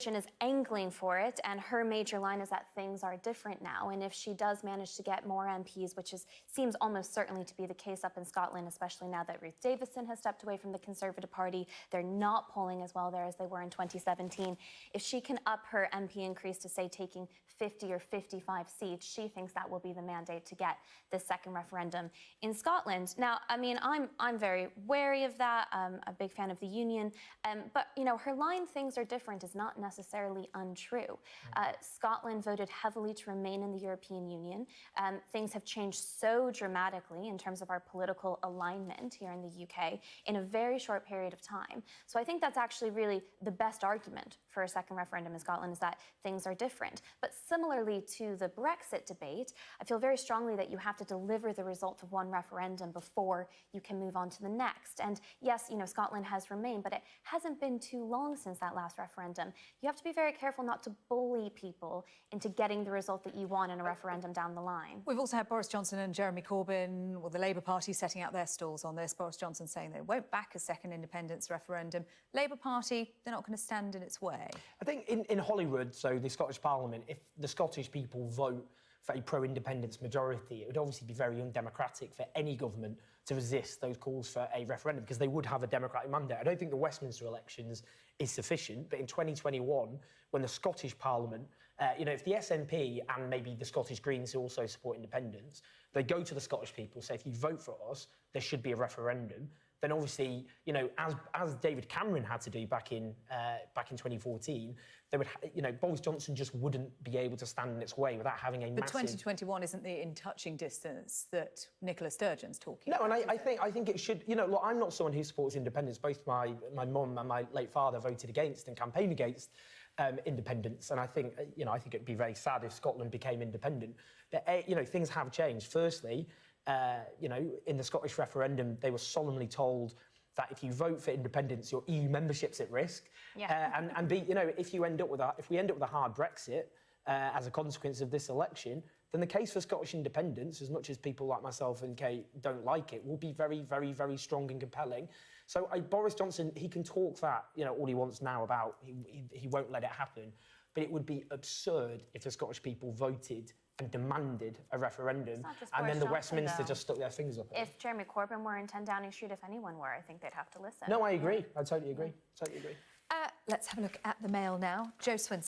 is angling for it, and her major line is that things are different now. And if she does manage to get more MPs, which seems almost certainly to be the case up in Scotland, especially now that Ruth Davidson has stepped away from the Conservative Party, they're not polling as well there as they were in 2017. If she can up her MP increase to, say, taking 50 or 55 seats, she thinks that will be the mandate to get this second referendum in Scotland. Now, I mean, I'm very wary of that. I'm a big fan of the Union, but you know, her line "things are different" is not necessarily untrue. Scotland voted heavily to remain in the European Union. Things have changed so dramatically in terms of our political alignment here in the UK in a very short period of time. So I think that's actually really the best argument for a second referendum in Scotland, is that things are different. But similarly to the Brexit debate, I feel very strongly that you have to deliver the result of one referendum before you can move on to the next. And yes, you know, Scotland has remained, but it hasn't been too long since that last referendum. You have to be very careful not to bully people into getting the result that you want in a referendum down the line. We've also had Boris Johnson and Jeremy Corbyn, well, the Labour Party, setting out their stalls on this. Boris Johnson saying they won't back a second independence referendum. Labour Party, they're not going to stand in its way. I think in Holyrood, so the Scottish Parliament, if the Scottish people vote for a pro-independence majority, it would obviously be very undemocratic for any government to resist those calls for a referendum, because they would have a democratic mandate. I don't think the Westminster elections is sufficient, but in 2021, when the Scottish Parliament, you know, if the SNP and maybe the Scottish Greens, who also support independence, they go to the Scottish people, say, if you vote for us, there should be a referendum, then obviously, you know, as David Cameron had to do back in 2014, they would, you know, Boris Johnson just wouldn't be able to stand in its way without having a massive... But 2021 isn't the in-touching distance that Nicola Sturgeon's talking about. No, and I think it should... You know, look, I'm not someone who supports independence. Both my mum and my late father voted against and campaigned against independence, and I think, you know, I think it'd be very sad if Scotland became independent. But, you know, things have changed. Firstly, you know, in the Scottish referendum, they were solemnly told that if you vote for independence, your EU membership's at risk. Yeah. And B, you know, if we end up with a hard Brexit as a consequence of this election, then the case for Scottish independence, as much as people like myself and Kate don't like it, will be very, very, very strong and compelling. So Boris Johnson, he can talk that, you know, all he wants now about he won't let it happen, but it would be absurd if the Scottish people voted and demanded a referendum, and then the Westminster just stuck their fingers up. If Jeremy Corbyn were in 10 Downing Street, if anyone were, I think they'd have to listen. No, I agree. I totally agree. Totally agree. Let's have a look at the Mail now. Jo Swinson.